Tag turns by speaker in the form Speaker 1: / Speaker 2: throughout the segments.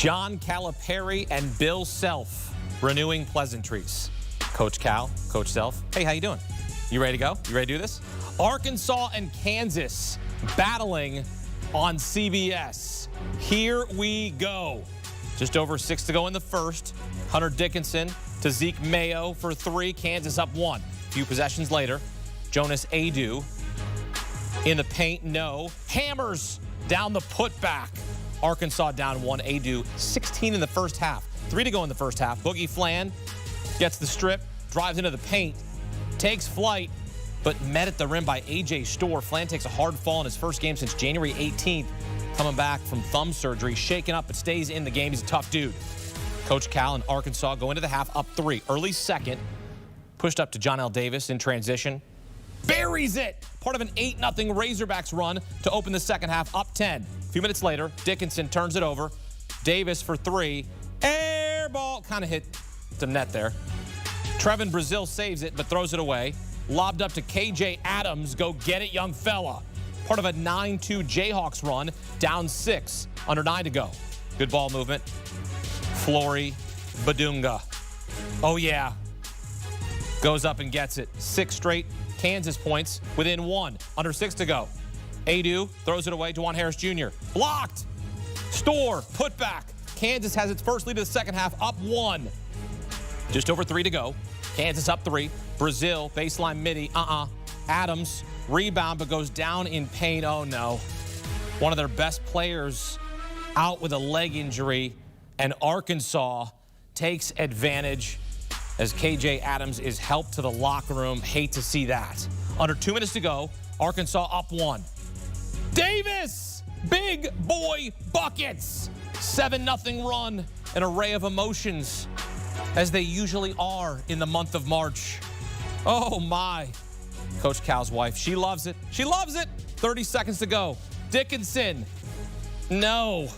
Speaker 1: John Calipari and Bill Self renewing pleasantries. Coach Cal, Coach Self, hey, how you doing? You ready to go? You ready to do this? Arkansas and Kansas battling on CBS. Here we go. Just over 6 to go in the first. Hunter Dickinson to Zeke Mayo for 3. Kansas up 1. A few possessions later, Jonas Adu in the paint, no. Hammers down the putback. Arkansas down 1. Adu 16 in the first half. 3 to go in the first half. Boogie Flan gets the strip, drives into the paint, takes flight, but met at the rim by A.J. Storr. Flan takes a hard fall in his first game since January 18th, coming back from thumb surgery, shaken up but stays in the game. He's a tough dude. Coach Cal and Arkansas go into the half up 3. Early second, pushed up to John L. Davis in transition. Buries it! Part of an 8-0 Razorbacks run to open the second half up 10. A few minutes later, Dickinson turns it over. Davis for 3. Air ball. Kind of hit the net there. Trevin Brazil saves it but throws it away. Lobbed up to KJ Adams. Go get it, young fella. Part of a 9-2 Jayhawks run. Down 6. Under 9 to go. Good ball movement. Flory Badunga. Oh, yeah. Goes up and gets it. 6 straight Kansas points within 1. Under 6 to go. Adu throws it away. Juwan Harris Jr. Blocked. Storr, put back. Kansas has its first lead of the second half, up 1. Just over 3 to go. Kansas up 3. Brazil, baseline midi, Adams, rebound, but goes down in pain. Oh, no. One of their best players out with a leg injury, and Arkansas takes advantage as KJ Adams is helped to the locker room. Hate to see that. Under 2 minutes to go, Arkansas up 1. Davis, big boy buckets. 7-0 run, an array of emotions, as they usually are in the month of March. Oh, my. Coach Cal's wife, she loves it. She loves it. 30 seconds to go. Dickinson, no.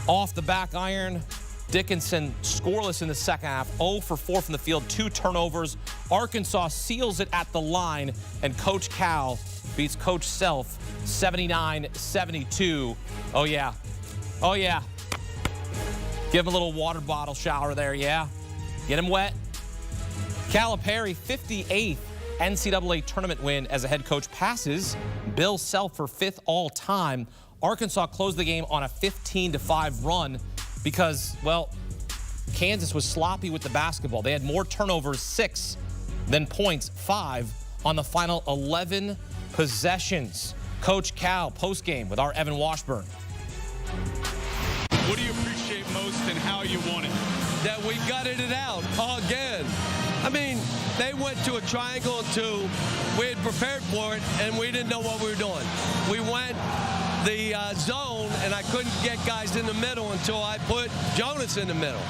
Speaker 1: Off the back iron. Dickinson scoreless in the second half. 0 for 4 from the field, 2 turnovers. Arkansas seals it at the line, and Coach Cal beats Coach Self 79-72. Oh, yeah. Oh, yeah. Give him a little water bottle shower there, yeah. Get him wet. Calipari, 58th NCAA tournament win as a head coach, passes Bill Self for 5th all-time. Arkansas closed the game on a 15-5 run because, well, Kansas was sloppy with the basketball. They had more turnovers, 6, than points, 5, on the final 11 possessions. Coach Cal, postgame with our Evan Washburn.
Speaker 2: What do you appreciate most and how you won it?
Speaker 3: That we gutted it out again. I mean, they went to a triangle and 2. We had prepared for it, and we didn't know what we were doing. We went the zone, and I couldn't get guys in the middle until I put Jonas in the middle.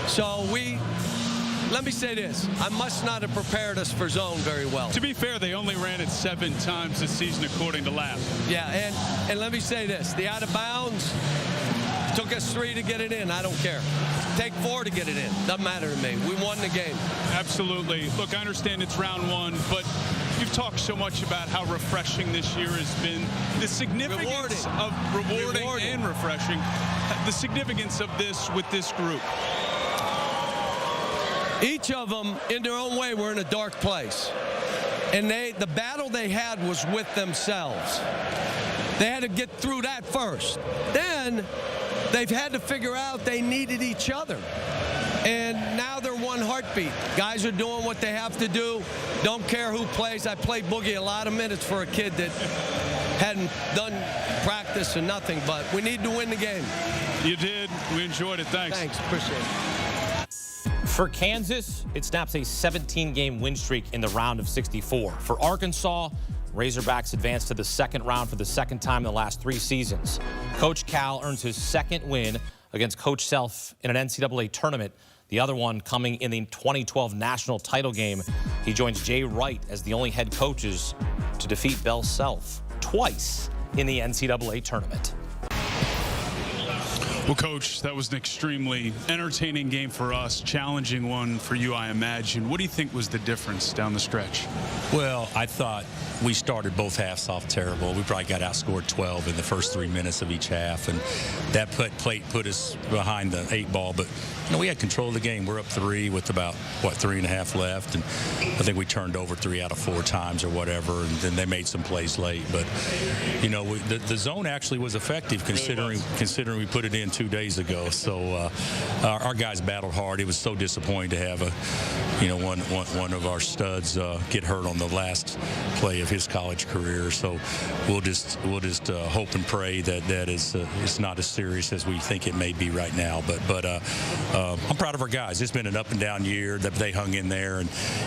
Speaker 3: So let me say this. I must not have prepared us for zone very well.
Speaker 2: To be fair, they only ran it 7 times this season, according to Lab.
Speaker 3: Yeah, and let me say this. The out of bounds took us 3 to get it in. I don't care. Take 4 to get it in. Doesn't matter to me. We won the game.
Speaker 2: Absolutely. Look, I understand it's round 1, but you've talked so much about how refreshing this year has been. The significance of rewarding and refreshing. The significance of this with this group.
Speaker 3: Each of them, in their own way, were in a dark place. And the battle they had was with themselves. They had to get through that first. Then they've had to figure out they needed each other. And now they're one heartbeat. Guys are doing what they have to do. Don't care who plays. I played Boogie a lot of minutes for a kid that hadn't done practice or nothing, but we need to win the game.
Speaker 2: You did. We enjoyed it. Thanks.
Speaker 3: Thanks. Appreciate it.
Speaker 1: For Kansas, it snaps a 17-game win streak in the round of 64. For Arkansas, Razorbacks advance to the second round for the second time in the last 3 seasons. Coach Cal earns his second win against Coach Self in an NCAA tournament. The other one coming in the 2012 national title game. He joins Jay Wright as the only head coaches to defeat Bill Self twice in the NCAA tournament.
Speaker 2: Well, Coach, that was an extremely entertaining game for us, challenging one for you, I imagine. What do you think was the difference down the stretch?
Speaker 4: Well, I thought we started both halves off terrible. We probably got outscored 12 in the first 3 minutes of each half, and that put us behind the 8 ball. But we had control of the game. We're up 3 with about 3.5 left, and I think we turned over 3 out of 4 times or whatever, and then they made some plays late. But the zone actually was effective considering we put it in 2 days ago. So our guys battled hard. It was so disappointing to have one of our studs get hurt on the last play of his college career. So we'll just hope and pray that it's not as serious as we think it may be right now. But I'm proud of our guys. It's been an up and down year that they hung in there,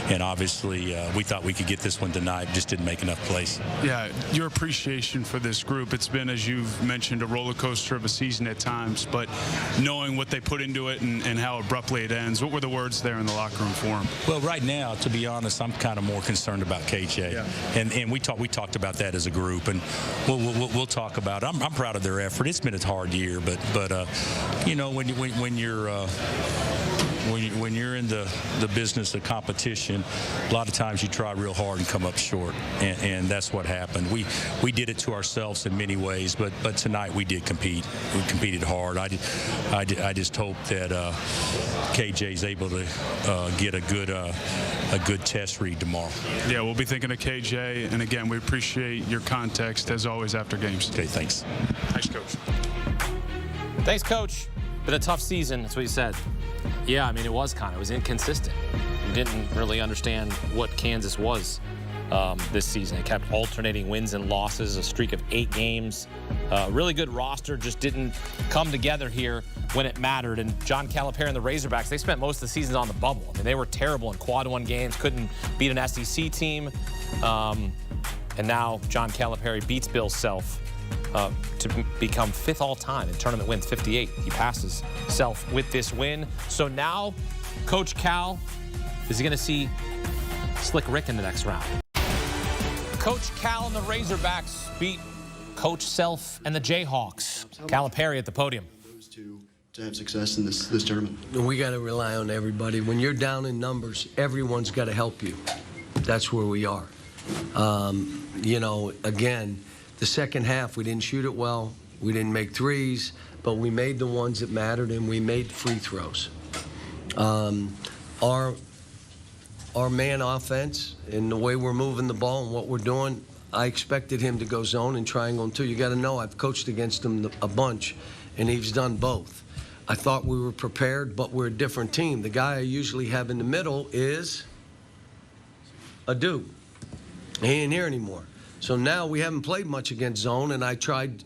Speaker 4: and obviously we thought we could get this one tonight. Just didn't make enough plays.
Speaker 2: Yeah, your appreciation for this group. It's been, as you've mentioned, a roller coaster of a season at times, but knowing what they put into it and how abruptly it ends, what were the words there in the locker room for him?
Speaker 4: Well, right now, to be honest, I'm kind of more concerned about KJ. Yeah. And we talked about that as a group, and we'll talk about it. I'm proud of their effort. It's been a hard year, but when you're in the business of competition, a lot of times you try real hard and come up short, and that's what happened. We did it to ourselves in many ways, but tonight we did compete. We competed hard. I just hope that KJ's able to get a good test read tomorrow.
Speaker 2: Yeah, we'll be thinking of KJ, and again, we appreciate your context as always after games.
Speaker 4: Okay, thanks.
Speaker 2: Thanks, Coach.
Speaker 1: Thanks, Coach. Been a tough season, that's what he said. Yeah, I mean, it was inconsistent. We didn't really understand what Kansas was this season. It kept alternating wins and losses, a streak of 8 games. Really good roster, just didn't come together here when it mattered. And John Calipari and the Razorbacks, they spent most of the season on the bubble. I mean, they were terrible in quad 1 games, couldn't beat an SEC team. And now John Calipari beats Bill Self to become 5th all-time in tournament wins, 58. He passes Self with this win. So now, Coach Cal, is he going to see Slick Rick in the next round? Coach Cal and the Razorbacks beat Coach Self and the Jayhawks. Calipari at the podium.
Speaker 5: To have success in this tournament.
Speaker 3: We got to rely on everybody. When you're down in numbers, everyone's got to help you. That's where we are. Again, the second half, we didn't shoot it well. We didn't make threes, but we made the ones that mattered, and we made free throws. Our man offense and the way we're moving the ball and what we're doing, I expected him to go zone and triangle too. You got to know I've coached against him a bunch, and he's done both. I thought we were prepared, but we're a different team. The guy I usually have in the middle is a dude. He ain't here anymore. So now we haven't played much against zone, and I tried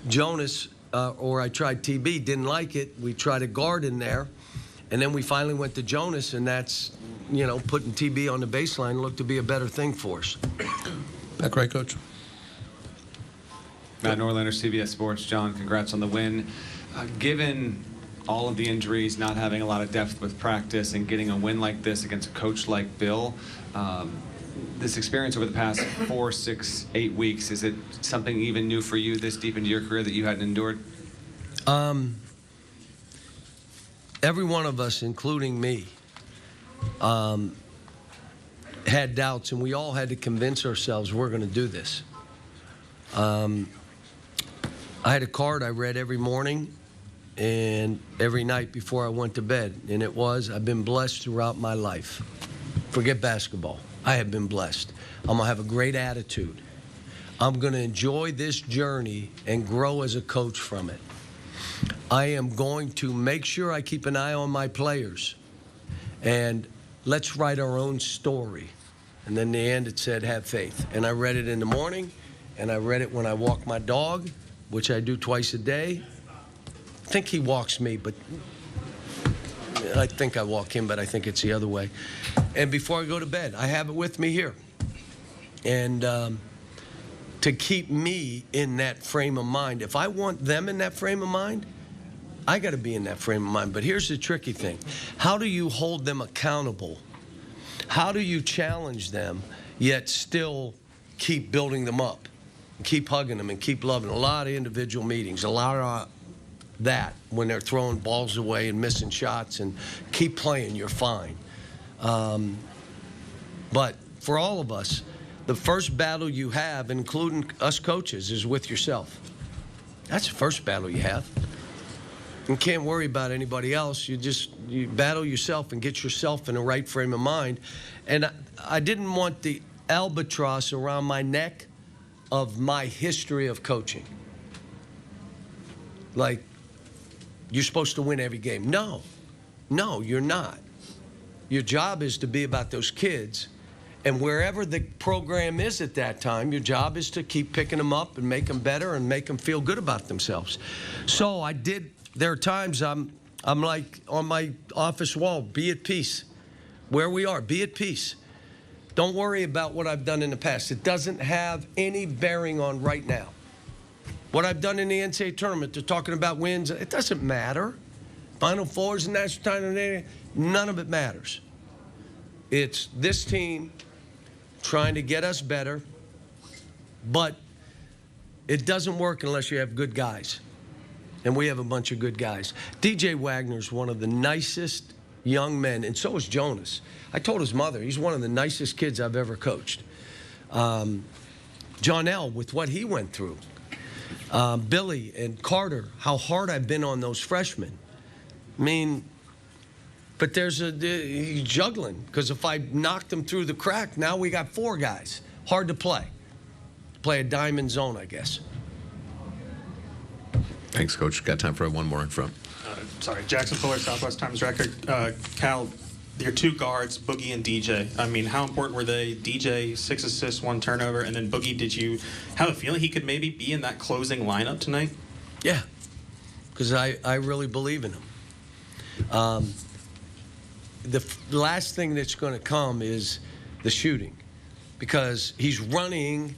Speaker 3: Jonas or I tried TB, didn't like it. We tried a guard in there, and then we finally went to Jonas, and that's, putting TB on the baseline looked to be a better thing for us.
Speaker 6: Back right, Coach.
Speaker 7: Matt Norlander, CBS Sports. John, congrats on the win. Given all of the injuries, not having a lot of depth with practice, and getting a win like this against a coach like Bill, this experience over the past 4, 6, 8 weeks, is it something even new for you this deep into your career that you hadn't endured?
Speaker 3: Every one of us, including me, had doubts, and we all had to convince ourselves we're going to do this. I had a card I read every morning and every night before I went to bed, and it was, I've been blessed throughout my life. Forget basketball. I have been blessed. I'm going to have a great attitude. I'm going to enjoy this journey and grow as a coach from it. I am going to make sure I keep an eye on my players. And let's write our own story. And then in the end, it said, have faith. And I read it in the morning, and I read it when I walk my dog, which I do twice a day. I think he walks me, but I think I walk him, but I think it's the other way. And before I go to bed, I have it with me here. And to keep me in that frame of mind. If I want them in that frame of mind, I got to be in that frame of mind. But here's the tricky thing. How do you hold them accountable? How do you challenge them, yet still keep building them up, keep hugging them, and keep loving? A lot of individual meetings, a lot of that when they're throwing balls away and missing shots, and keep playing, you're fine. But for all of us, the first battle you have, including us coaches, is with yourself. That's the first battle you have. You can't worry about anybody else. You battle yourself and get yourself in the right frame of mind. And I didn't want the albatross around my neck of my history of coaching. Like, you're supposed to win every game. No, you're not. Your job is to be about those kids. And wherever the program is at that time, your job is to keep picking them up and make them better and make them feel good about themselves. So I did. There are times I'm like on my office wall, be at peace. Where we are, be at peace. Don't worry about what I've done in the past. It doesn't have any bearing on right now. What I've done in the NCAA tournament, they're talking about wins. It doesn't matter. Final Fours and national title, none of it matters. It's this team trying to get us better, but it doesn't work unless you have good guys. And we have a bunch of good guys. DJ Wagner's one of the nicest young men, and so is Jonas. I told his mother, he's one of the nicest kids I've ever coached. John L., with what he went through. Billy and Carter, how hard I've been on those freshmen. I mean, but he's juggling, because if I knocked him through the crack, now we got 4 guys. Hard to play. Play a diamond zone, I guess.
Speaker 8: Thanks, Coach. Got time for one more in front.
Speaker 9: Jackson Fuller, Southwest Times Record. Cal, your 2 guards, Boogie and DJ. I mean, how important were they? DJ, 6 assists, 1 turnover, and then Boogie, did you have a feeling he could maybe be in that closing lineup tonight?
Speaker 3: Yeah, because I really believe in him. The last thing that's going to come is the shooting, because he's running,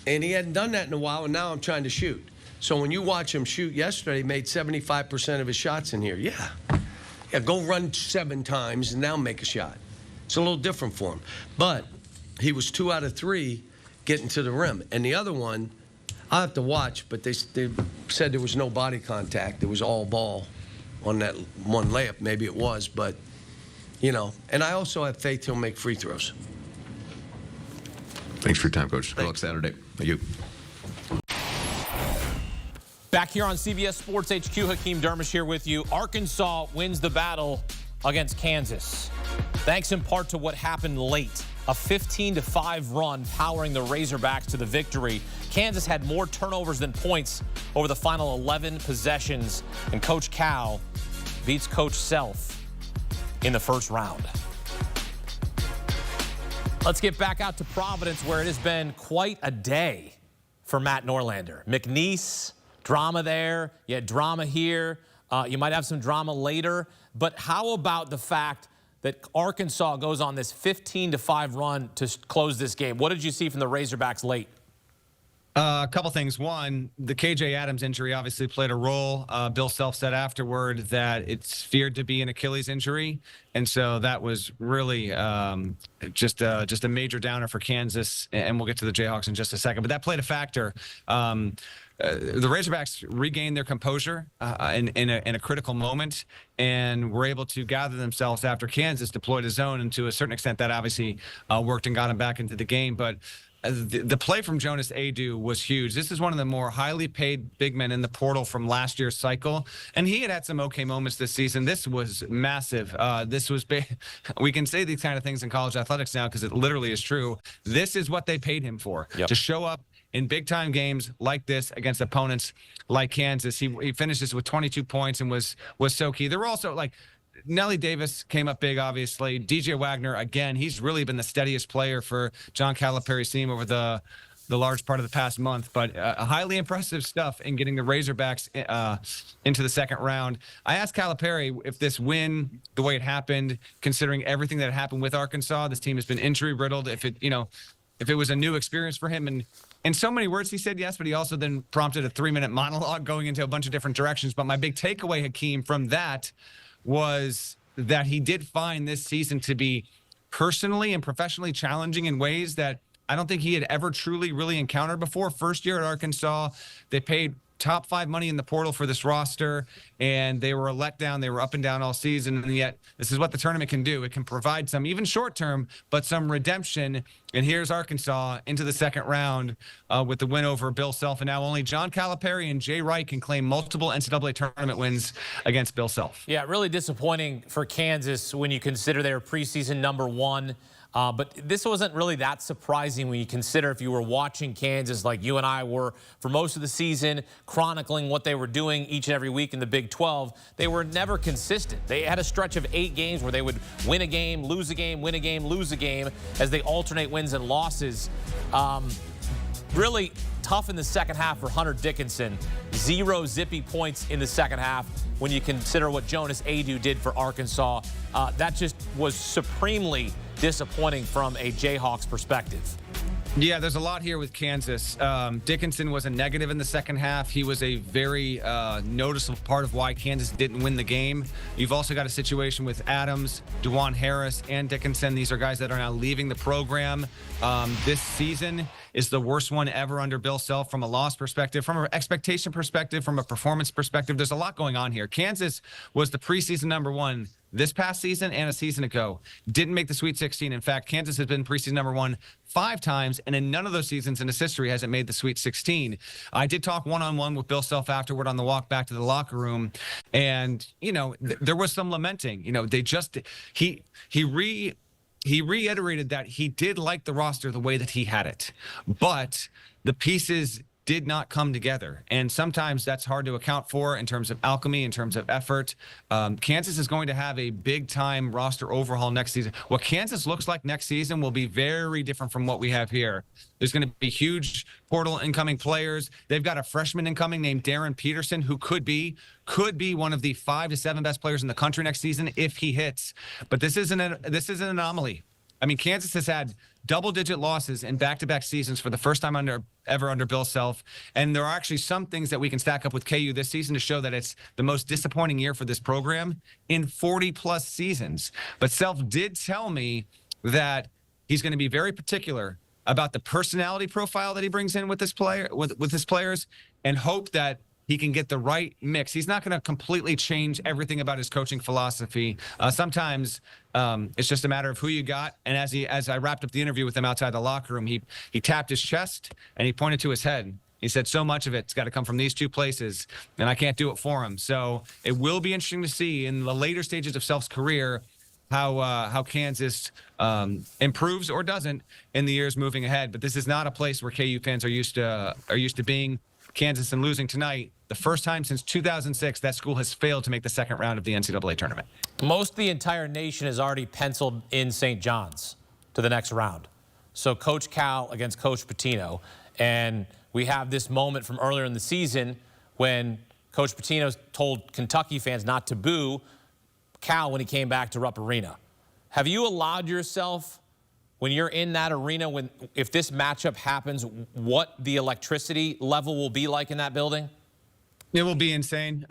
Speaker 3: and he hadn't done that in a while, and now I'm trying to shoot. So when you watch him shoot yesterday, he made 75% of his shots in here. Yeah, go run 7 times and now make a shot. It's a little different for him. But he was 2 out of 3 getting to the rim. And the other one, I'll have to watch, but they said there was no body contact. It was all ball on that one layup. Maybe it was, but, you know. And I also have faith he'll make free throws.
Speaker 8: Thanks for your time, Coach. Good luck Saturday. Thank you.
Speaker 1: Back here on CBS Sports HQ, Hakeem Dermish here with you. Arkansas wins the battle against Kansas, thanks in part to what happened late. A 15-5 run powering the Razorbacks to the victory. Kansas had more turnovers than points over the final 11 possessions, and Coach Cal beats Coach Self in the first round. Let's get back out to Providence, where it has been quite a day for Matt Norlander. McNeese, drama there. You had drama here. You might have some drama later. But how about the fact that Arkansas goes on this 15-5 run to close this game? What did you see from the Razorbacks late?
Speaker 10: A couple things. One, the KJ Adams injury obviously played a role. Bill Self said afterward that it's feared to be an Achilles injury, and so that was really just a major downer for Kansas. And we'll get to the Jayhawks in just a second, but that played a factor. The Razorbacks regained their composure in a critical moment, and were able to gather themselves after Kansas deployed a zone, and to a certain extent that obviously worked and got them back into the game. But the play from Jonas Adu was huge. This is one of the more highly paid big men in the portal from last year's cycle, and he had some okay moments this season. This was massive. We can say these kind of things in college athletics now because it literally is true. This is what they paid him for, to show up in big-time games like this against opponents like Kansas. He finishes with 22 points and was so key. There were also, like, Nelly Davis came up big, obviously. DJ Wagner, again, he's really been the steadiest player for John Calipari's team over the large part of the past month. But highly impressive stuff in getting the Razorbacks into the second round. I asked Calipari if this win, the way it happened, considering everything that happened with Arkansas, this team has been injury-riddled, if it was a new experience for him. And in so many words, he said yes, but he also then prompted a 3-minute monologue going into a bunch of different directions. But my big takeaway, Hakeem, from that was that he did find this season to be personally and professionally challenging in ways that I don't think he had ever truly really encountered before. First year at Arkansas, they played top 5 money in the portal for this roster, and they were a letdown. They were up and down all season, and yet this is what the tournament can do. It can provide some, even short-term, but some redemption. And here's Arkansas into the second round with the win over Bill Self. And now only John Calipari and Jay Wright can claim multiple NCAA tournament wins against Bill Self.
Speaker 1: Yeah, really disappointing for Kansas when you consider they were preseason number 1. But this wasn't really that surprising when you consider if you were watching Kansas like you and I were for most of the season, chronicling what they were doing each and every week in the Big 12. They were never consistent. They had a stretch of 8 games where they would win a game, lose a game, win a game, lose a game as they alternate wins and losses. Really tough in the second half for Hunter Dickinson. 0 zippy points in the second half when you consider what Jonas Adu did for Arkansas. That just was supremely disappointing from a Jayhawks perspective.
Speaker 10: Yeah, there's a lot here with Kansas. Dickinson was a negative in the second half. He was a very noticeable part of why Kansas didn't win the game. You've also got a situation with Adams, DeJuan Harris, and Dickinson. These are guys that are now leaving the program. This season is the worst one ever under Bill Self from a loss perspective, from an expectation perspective, from a performance perspective. There's a lot going on here. Kansas was the preseason number 1 this past season and a season ago. Didn't make the Sweet 16. In fact, Kansas has been preseason number 1 5 times, and in none of those seasons in its history has it made the Sweet 16. I did talk one-on-one with Bill Self afterward on the walk back to the locker room, and, you know, there was some lamenting. You know, they just – he reiterated that he did like the roster the way that he had it, but the pieces – did not come together. And sometimes that's hard to account for in terms of alchemy, in terms of effort. Kansas is going to have a big-time roster overhaul next season. What Kansas looks like next season will be very different from what we have here. There's going to be huge portal incoming players. They've got a freshman incoming named Darren Peterson, who could be one of the 5 to 7 best players in the country next season if he hits. But this is an anomaly. I mean, Kansas has had double-digit losses in back-to-back seasons for the first time ever under Bill Self. And there are actually some things that we can stack up with KU this season to show that it's the most disappointing year for this program in 40-plus seasons. But Self did tell me that he's going to be very particular about the personality profile that he brings in with his players, and hope that he can get the right mix. He's not going to completely change everything about his coaching philosophy. Sometimes it's just a matter of who you got. And as I wrapped up the interview with him outside the locker room, he tapped his chest and he pointed to his head. He said, so much of it's got to come from these 2 places, and I can't do it for him. So it will be interesting to see in the later stages of Self's career how Kansas improves or doesn't in the years moving ahead. But this is not a place where KU fans are used to being. Kansas and losing tonight, the first time since 2006 that school has failed to make the second round of the NCAA tournament.
Speaker 1: Most of the entire nation has already penciled in St. John's to the next round. So Coach Cal against Coach Pitino. And we have this moment from earlier in the season when Coach Pitino told Kentucky fans not to boo Cal when he came back to Rupp Arena. Have you allowed yourself, when you're in that arena, if this matchup happens, what the electricity level will be like in that building?
Speaker 10: It will be insane.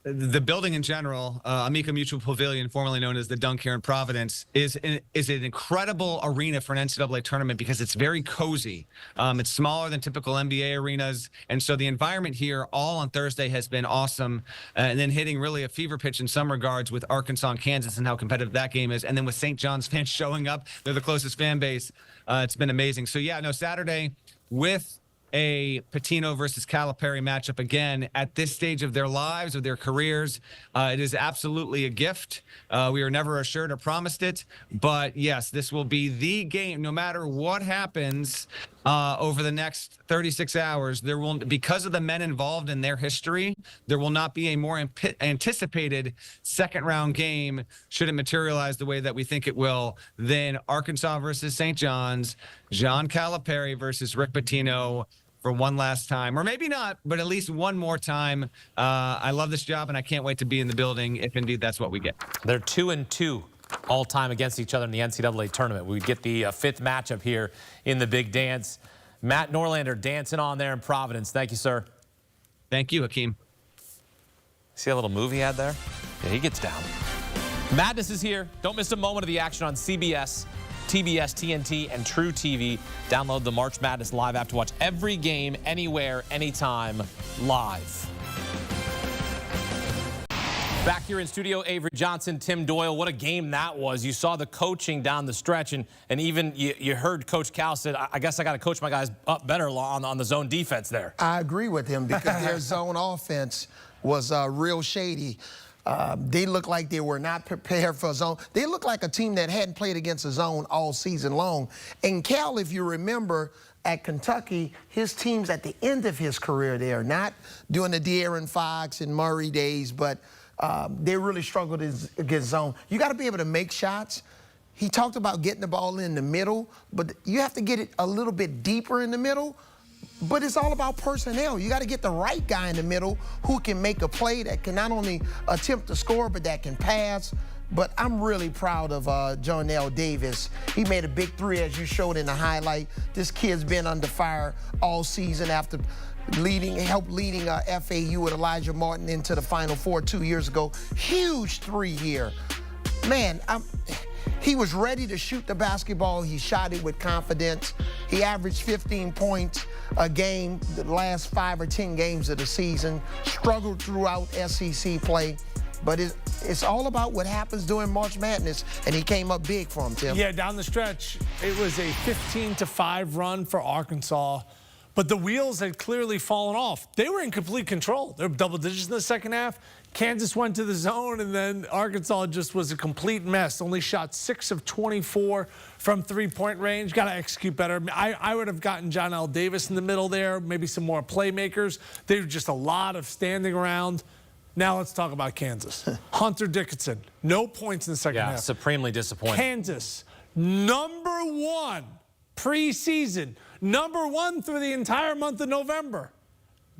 Speaker 10: The building in general, Amica Mutual Pavilion, formerly known as the Dunk here in Providence, is an incredible arena for an NCAA tournament because it's very cozy. It's smaller than typical NBA arenas, and so the environment here all on Thursday has been awesome, and then hitting really a fever pitch in some regards with Arkansas and Kansas and how competitive that game is, and then with St. John's fans showing up. They're the closest fan base. It's been amazing. So, yeah, no, Saturday with a Pitino versus Calipari matchup again at this stage of their lives, of their careers. It is absolutely a gift. We were never assured or promised it, but yes, this will be the game. No matter what happens over the next 36 hours, there will, because of the men involved in their history, there will not be a more anticipated second round game, should it materialize the way that we think it will, than Arkansas versus St. John's, John Calipari versus Rick Pitino for one last time, or maybe not, but at least one more time. I love this job, and I can't wait to be in the building if indeed that's what we get.
Speaker 1: They're 2-2 all time against each other in the NCAA tournament. We get the 5th matchup here in the big dance. Matt Norlander dancing on there in Providence. Thank you, sir.
Speaker 10: Thank you, Hakeem.
Speaker 1: See a little move he had there? Yeah, he gets down. Madness is here. Don't miss a moment of the action on CBS. TBS, TNT, and True TV. Download the March Madness Live app to watch every game, anywhere, anytime, live. Back here in studio, Avery Johnson, Tim Doyle. What a game that was. You saw the coaching down the stretch, and even you heard Coach Cal said, I guess I got to coach my guys up better on the zone defense there.
Speaker 6: I agree with him because their zone offense was real shady. They looked like they were not prepared for zone. They looked like a team that hadn't played against a zone all season long. And Cal, if you remember, at Kentucky, his teams at the end of his career there, not during the De'Aaron Fox and Murray days, but they really struggled against zone. You got to be able to make shots. He talked about getting the ball in the middle, but you have to get it a little bit deeper in the middle. But it's all about personnel. You got to get the right guy in the middle who can make a play that can not only attempt to score, but that can pass. But I'm really proud of Jonell Davis. He made a big three, as you showed in the highlight. This kid's been under fire all season after helped leading FAU with Elijah Martin into the Final Four 2 years ago. Huge three here. Man, he was ready to shoot the basketball. He shot it with confidence. He averaged 15 points a game the last 5 or 10 games of the season. Struggled throughout SEC play. But it's all about what happens during March Madness, and he came up big for him, Tim.
Speaker 11: Yeah, down the stretch, it was a 15-5 run for Arkansas. But the wheels had clearly fallen off. They were in complete control. They were double digits in the second half. Kansas went to the zone, and then Arkansas just was a complete mess. Only shot 6 of 24 from three-point range. Got to execute better. I would have gotten Jonell Davis in the middle there, maybe some more playmakers. They were just a lot of standing around. Now let's talk about Kansas. Hunter Dickinson, no points in the second half.
Speaker 1: Yeah, supremely disappointing.
Speaker 11: Kansas, #1 preseason. #1 through the entire month of November.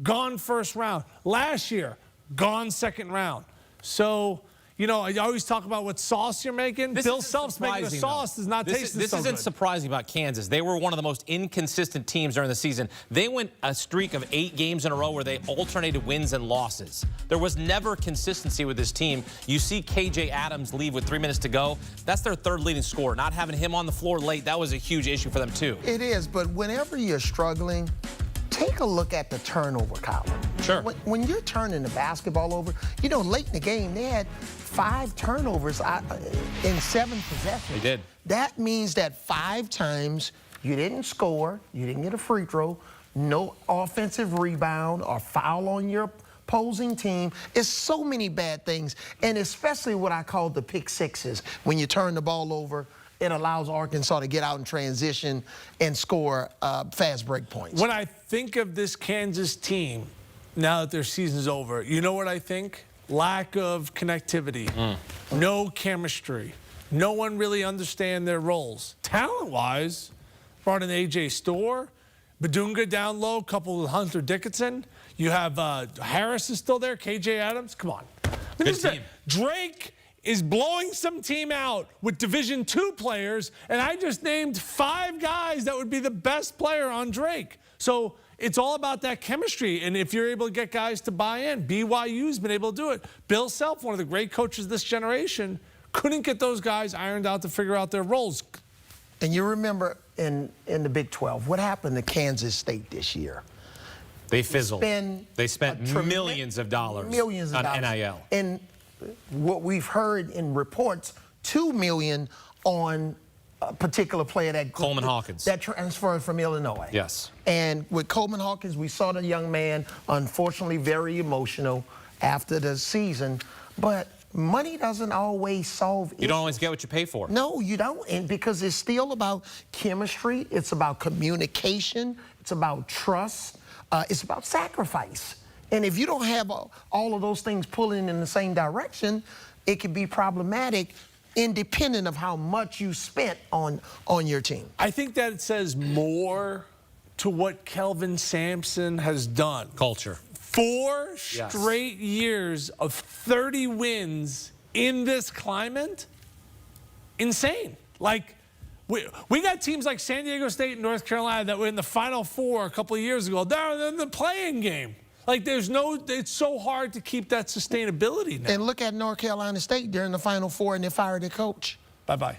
Speaker 11: Gone first round. Last year, gone second round. So, you know, I always talk about what sauce you're making. Bill Self's making a sauce does not taste so good.
Speaker 1: This isn't surprising about Kansas. They were one of the most inconsistent teams during the season. They went a streak of 8 games in a row where they alternated wins and losses. There was never consistency with this team. You see KJ Adams leave with 3 minutes to go. That's their third leading scorer. Not having him on the floor late, that was a huge issue for them too.
Speaker 6: It is, but whenever you're struggling, take a look at the turnover column.
Speaker 1: Sure.
Speaker 6: When you're turning the basketball over, you know, late in the game, they had 5 turnovers in 7 possessions.
Speaker 1: They did.
Speaker 6: That means that 5 times you didn't score, you didn't get a free throw, no offensive rebound or foul on your opposing team. It's so many bad things, and especially what I call the pick sixes. When you turn the ball over, it allows Arkansas to get out in transition and score fast break points.
Speaker 11: When I think of this Kansas team, now that their season's over, you know what I think? Lack of connectivity, no chemistry. No one really understand their roles. Talent-wise, brought in A.J. Storr, Badunga down low, coupled with Hunter Dickinson. You have Harris is still there, KJ Adams. Come on.
Speaker 1: Good team.
Speaker 11: Drake is blowing some team out with Division II players, and I just named 5 guys that would be the best player on Drake. So it's all about that chemistry, and if you're able to get guys to buy in, BYU's been able to do it. Bill Self, one of the great coaches of this generation, couldn't get those guys ironed out to figure out their roles.
Speaker 6: And you remember in the Big 12, what happened to Kansas State this year?
Speaker 1: They fizzled. They spent millions of dollars on NIL.
Speaker 6: And what we've heard in reports, $2 million on a particular player that
Speaker 1: Coleman Hawkins
Speaker 6: that transferred from Illinois.
Speaker 1: Yes.
Speaker 6: And with Coleman Hawkins, we saw the young man, unfortunately, very emotional after the season. But money doesn't always solve issues.
Speaker 1: You don't always get what you pay for.
Speaker 6: No, you don't, and because it's still about chemistry. It's about communication. It's about trust. It's about sacrifice. And if you don't have all of those things pulling in the same direction, it can be problematic, independent of how much you spent on your team.
Speaker 11: I think that it says more to what Kelvin Sampson has done.
Speaker 1: Culture.
Speaker 11: 4 straight years of 30 wins in this climate. Insane. Like, we got teams like San Diego State and North Carolina that were in the Final Four a couple of years ago. They're in the playing game. Like, it's so hard to keep that sustainability now.
Speaker 6: And look at North Carolina State during the Final Four, and they fired their coach.
Speaker 11: Bye-bye.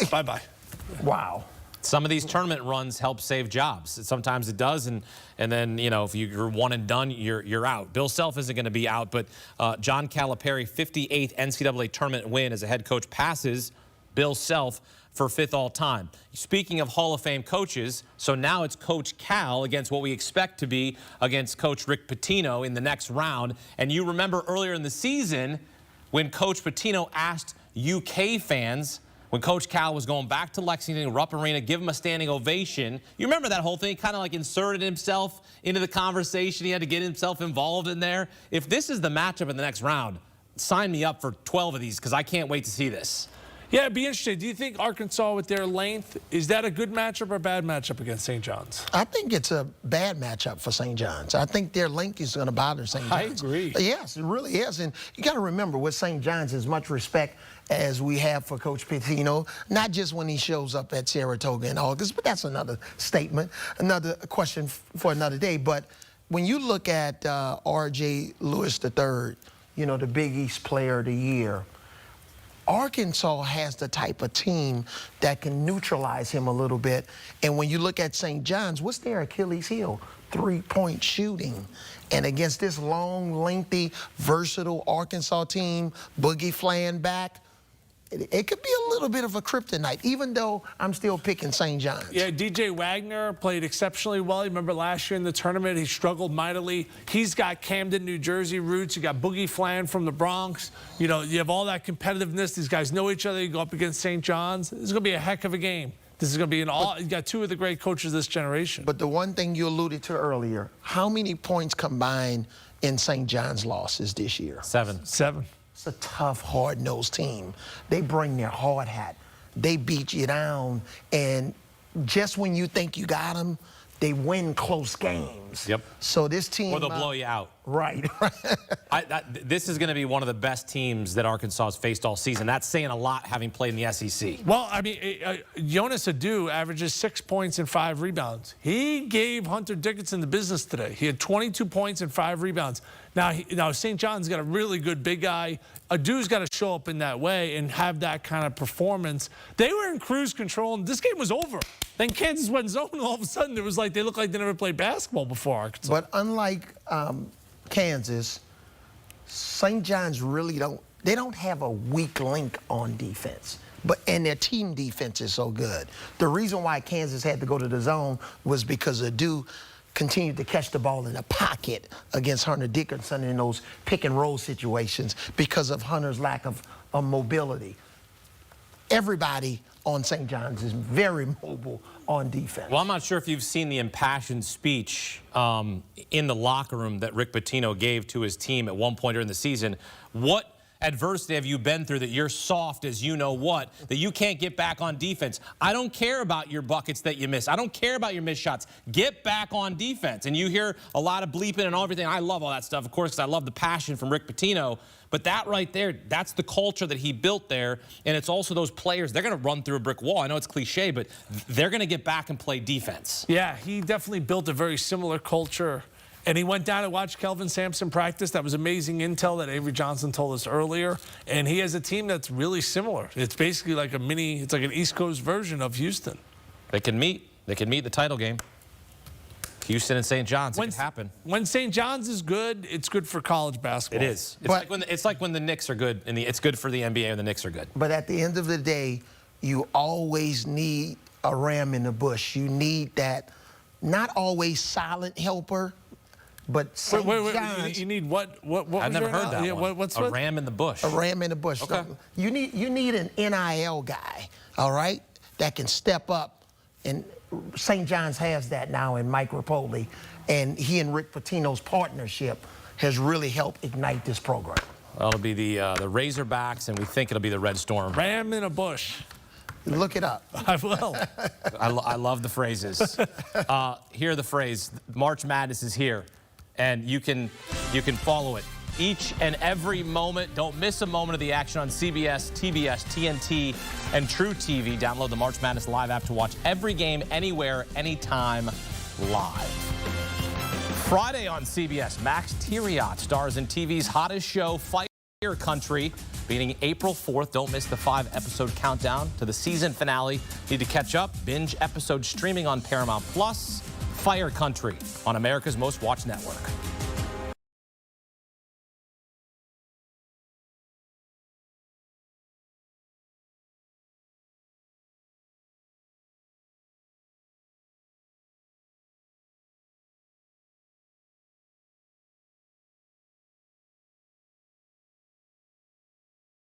Speaker 11: Bye-bye.
Speaker 6: Wow.
Speaker 1: Some of these tournament runs help save jobs. Sometimes it does, and then, you know, if you're one and done, you're out. Bill Self isn't going to be out, but John Calipari, 58th NCAA tournament win as a head coach, passes Bill Self for 5th all-time. Speaking of Hall of Fame coaches, so now it's Coach Cal against what we expect to be against Coach Rick Pitino in the next round. And you remember earlier in the season when Coach Pitino asked UK fans, when Coach Cal was going back to Lexington, Rupp Arena, give him a standing ovation. You remember that whole thing? Kind of like inserted himself into the conversation. He had to get himself involved in there. If this is the matchup in the next round, sign me up for 12 of these because I can't wait to see this.
Speaker 11: Yeah, it'd be interesting. Do you think Arkansas, with their length, is that a good matchup or a bad matchup against St. John's?
Speaker 6: I think it's a bad matchup for St. John's. I think their length is going to bother St. John's.
Speaker 11: I agree.
Speaker 6: Yes, it really is. And you got to remember, with St. John's, as much respect as we have for Coach Pitino, not just when he shows up at Saratoga in August, but that's another statement, another question for another day. But when you look at R.J. Lewis III, you know, the Big East Player of the Year, Arkansas has the type of team that can neutralize him a little bit. And when you look at St. John's, what's their Achilles heel? Three-point shooting. And against this long, lengthy, versatile Arkansas team, Boogie flying back, it could be a little bit of a kryptonite, even though I'm still picking St. John's.
Speaker 11: Yeah, DJ Wagner played exceptionally well. You remember last year in the tournament, he struggled mightily. He's got Camden, New Jersey roots. You got Boogie Flan from the Bronx. You know, you have all that competitiveness. These guys know each other. You go up against St. John's. This is going to be a heck of a game. This is going to be you got two of the great coaches of this generation.
Speaker 6: But the one thing you alluded to earlier, how many points combined in St. John's losses this year?
Speaker 1: 7.
Speaker 11: 7.
Speaker 6: It's a tough, hard-nosed team. They bring their hard hat. They beat you down, and just when you think you got them, they win close games.
Speaker 1: Yep.
Speaker 6: So this team...
Speaker 1: Or they'll blow you out.
Speaker 6: Right.
Speaker 1: This is going to be one of the best teams that Arkansas has faced all season. That's saying a lot, having played in the SEC.
Speaker 11: Well, I mean, Jonas Adu averages 6 points and 5 rebounds. He gave Hunter Dickinson the business today. He had 22 points and 5 rebounds. Now St. John's got a really good big guy. Adu's got to show up in that way and have that kind of performance. They were in cruise control, and this game was over. Then Kansas went zone, and all of a sudden it was like they looked like they never played basketball before Arkansas.
Speaker 6: But unlike Kansas, St. John's really don't have a weak link on defense. And their team defense is so good. The reason why Kansas had to go to the zone was because Adu continued to catch the ball in the pocket against Hunter Dickinson in those pick and roll situations because of Hunter's lack of mobility. Everybody on St. John's is very mobile on defense.
Speaker 1: Well, I'm not sure if you've seen the impassioned speech in the locker room that Rick Pitino gave to his team at one point during the season. What adversity have you been through that you're soft as you know what, that you can't get back on defense? I don't care about your buckets that you miss. I don't care about your missed shots. Get back on defense. And you hear a lot of bleeping and everything. I love all that stuff, of course, because I love the passion from Rick Pitino. But that right there, that's the culture that he built there. And it's also those players, they're going to run through a brick wall. I know it's cliche, but they're going to get back and play defense.
Speaker 11: Yeah, he definitely built a very similar culture. And he went down and watched Kelvin Sampson practice. That was amazing intel that Avery Johnson told us earlier. And he has a team that's really similar. It's basically like it's like an East Coast version of Houston.
Speaker 1: They can meet. They can meet the title game. Houston and St. John's, it can happen.
Speaker 11: When St. John's is good, it's good for college basketball.
Speaker 1: It is. It's like when the Knicks are good, and it's good for the NBA when the Knicks are good.
Speaker 6: But at the end of the day, you always need a ram in the bush. You need that not always silent helper, but St. John's.
Speaker 11: You need what
Speaker 1: I've never heard that one.
Speaker 11: What's
Speaker 1: a ram in the bush.
Speaker 6: A ram in the bush.
Speaker 1: Okay.
Speaker 6: So you need an NIL guy, all right, that can step up. And St. John's has that now in Mike Rapoli. And he and Rick Pitino's partnership has really helped ignite this program.
Speaker 1: Well, it'll be the Razorbacks, and we think it'll be the Red Storm.
Speaker 11: Ram in a bush.
Speaker 6: Look it up.
Speaker 11: I will.
Speaker 1: I love the phrases. Hear the phrase, March Madness is here, and you can follow it each and every moment. Don't miss a moment of the action on CBS, TBS, TNT, and True TV. Download the March Madness Live app to watch every game, anywhere, anytime, live. Friday on CBS, Max Theriot stars in TV's hottest show, Fight. Fire Country beginning April 4th. Don't miss the 5-episode countdown to the season finale. Need to catch up. Binge episode streaming on Paramount Plus. Fire Country on America's Most Watched network.